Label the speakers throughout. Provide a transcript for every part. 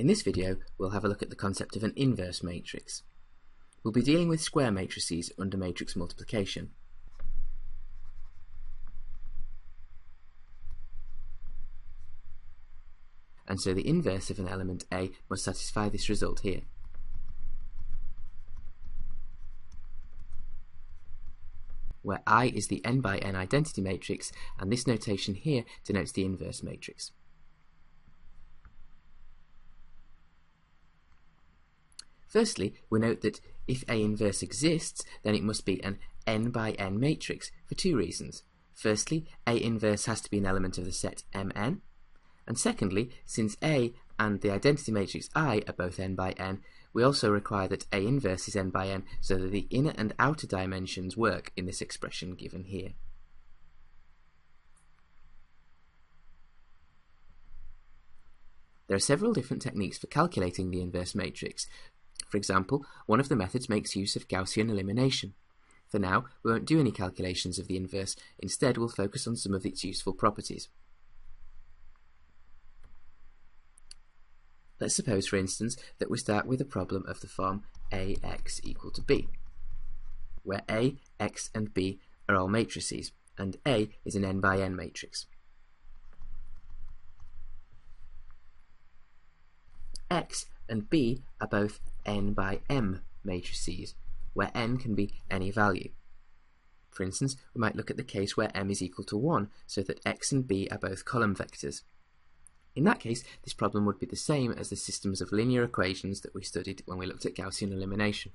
Speaker 1: In this video, we'll have a look at the concept of an inverse matrix. We'll be dealing with square matrices under matrix multiplication. And so the inverse of an element A must satisfy this result here. Where I is the n by n identity matrix, and this notation here denotes the inverse matrix. Firstly, we note that if A inverse exists, then it must be an n by n matrix for two reasons. Firstly, A inverse has to be an element of the set Mn, and secondly, since A and the identity matrix I are both n by n, we also require that A inverse is n by n so that the inner and outer dimensions work in this expression given here. There are several different techniques for calculating the inverse matrix. For example, one of the methods makes use of Gaussian elimination. For now, we won't do any calculations of the inverse, instead we'll focus on some of its useful properties. Let's suppose, for instance, that we start with a problem of the form Ax equal to b, where A, x and b are all matrices, and A is an n by n matrix. X and b are both n by m matrices, where n can be any value. For instance, we might look at the case where m is equal to 1, so that x and b are both column vectors. In that case, this problem would be the same as the systems of linear equations that we studied when we looked at Gaussian elimination.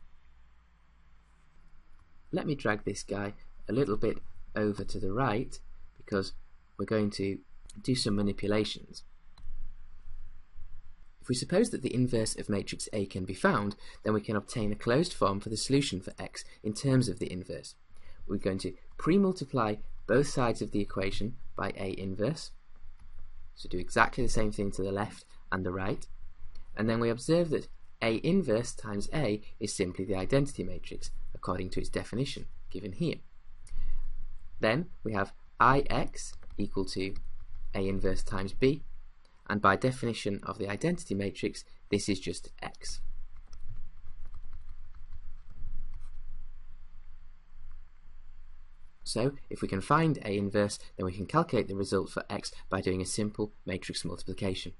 Speaker 1: Let me drag this guy a little bit over to the right, because we're going to do some manipulations. If we suppose that the inverse of matrix A can be found, then we can obtain a closed form for the solution for x in terms of the inverse. We're going to pre-multiply both sides of the equation by A inverse, so do exactly the same thing to the left and the right, and then we observe that A inverse times A is simply the identity matrix according to its definition given here. Then we have Ix equal to A inverse times B, and by definition of the identity matrix, this is just x. So, if we can find A inverse, then we can calculate the result for x by doing a simple matrix multiplication.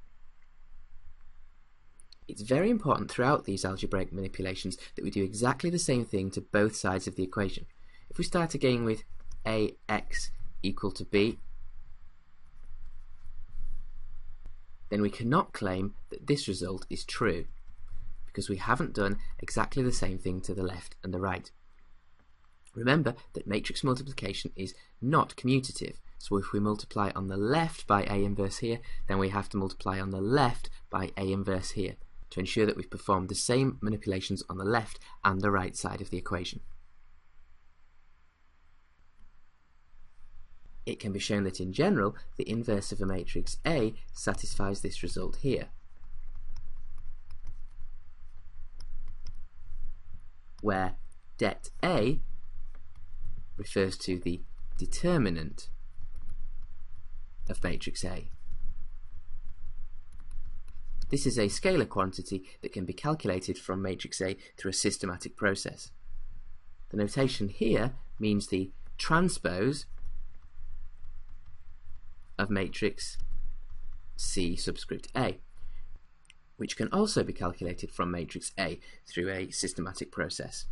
Speaker 1: It's very important throughout these algebraic manipulations that we do exactly the same thing to both sides of the equation. If we start again with Ax equal to b, then we cannot claim that this result is true, because we haven't done exactly the same thing to the left and the right. Remember that matrix multiplication is not commutative, so if we multiply on the left by A inverse here, then we have to multiply on the left by A inverse here, to ensure that we've performed the same manipulations on the left and the right side of the equation. It can be shown that in general, the inverse of a matrix A satisfies this result here, where det A refers to the determinant of matrix A. This is a scalar quantity that can be calculated from matrix A through a systematic process. The notation here means the transpose of matrix C subscript A, which can also be calculated from matrix A through a systematic process.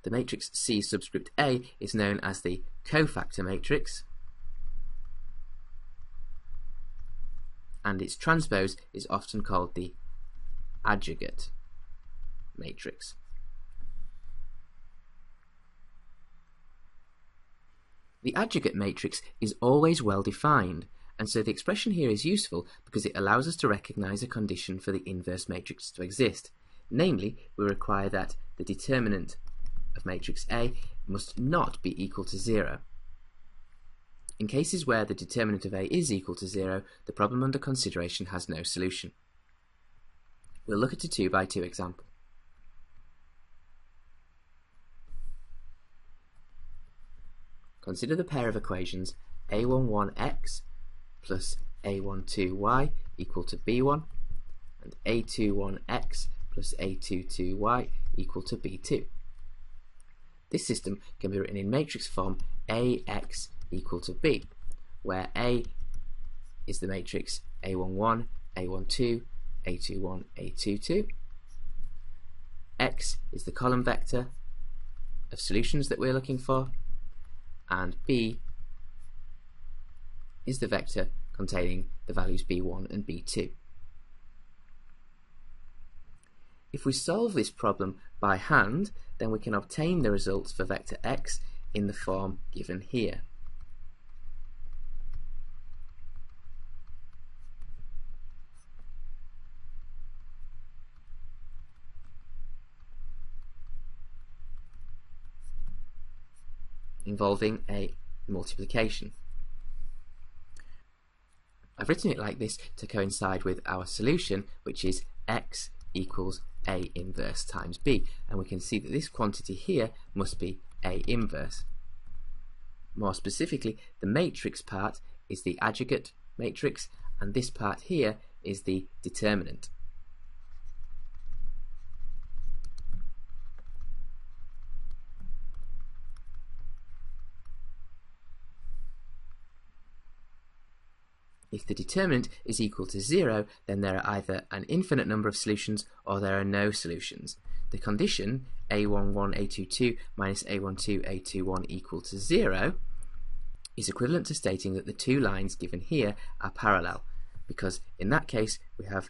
Speaker 1: The matrix C subscript A is known as the cofactor matrix, and its transpose is often called the adjugate matrix. The adjugate matrix is always well defined, and so the expression here is useful because it allows us to recognize a condition for the inverse matrix to exist. Namely, we require that the determinant of matrix A must not be equal to 0. In cases where the determinant of A is equal to 0, the problem under consideration has no solution. We'll look at a 2x2 example. Consider the pair of equations a11x plus a12y equal to b1, and A21x plus A22y equal to B2. This system can be written in matrix form AX equal to B, where A is the matrix A11, A12, A21, A22. X is the column vector of solutions that we're looking for, and B is the vector containing the values B1 and B2. If we solve this problem by hand, then we can obtain the results for vector x in the form given here. Involving a multiplication. I've written it like this to coincide with our solution, which is x equals A inverse times B, and we can see that this quantity here must be A inverse. More specifically, the matrix part is the adjugate matrix, and this part here is the determinant. If the determinant is equal to 0, then there are either an infinite number of solutions or there are no solutions. The condition A11, A22 minus A12, A21 equal to 0 is equivalent to stating that the two lines given here are parallel, because in that case we have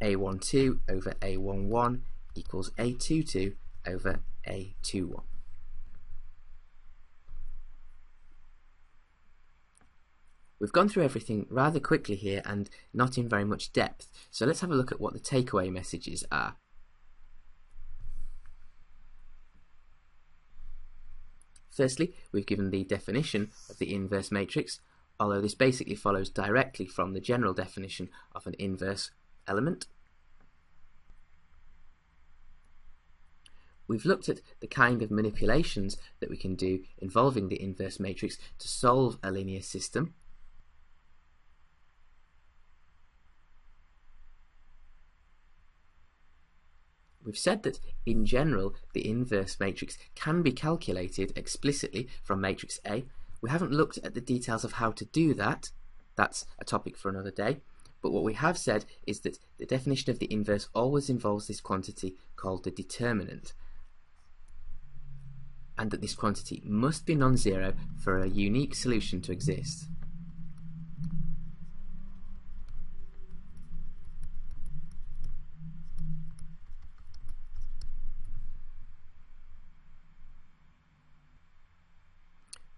Speaker 1: A12 over A11 equals A22 over A21. We've gone through everything rather quickly here and not in very much depth, so let's have a look at what the takeaway messages are. Firstly, we've given the definition of the inverse matrix, although this basically follows directly from the general definition of an inverse element. We've looked at the kind of manipulations that we can do involving the inverse matrix to solve a linear system. We've said that, in general, the inverse matrix can be calculated explicitly from matrix A. We haven't looked at the details of how to do that. That's a topic for another day. But what we have said is that the definition of the inverse always involves this quantity called the determinant, and that this quantity must be non-zero for a unique solution to exist.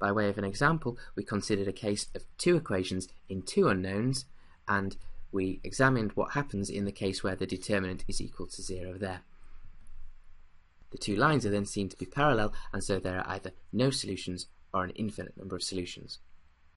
Speaker 1: By way of an example, we considered a case of two equations in two unknowns, and we examined what happens in the case where the determinant is equal to 0 there. The two lines are then seen to be parallel, and so there are either no solutions or an infinite number of solutions.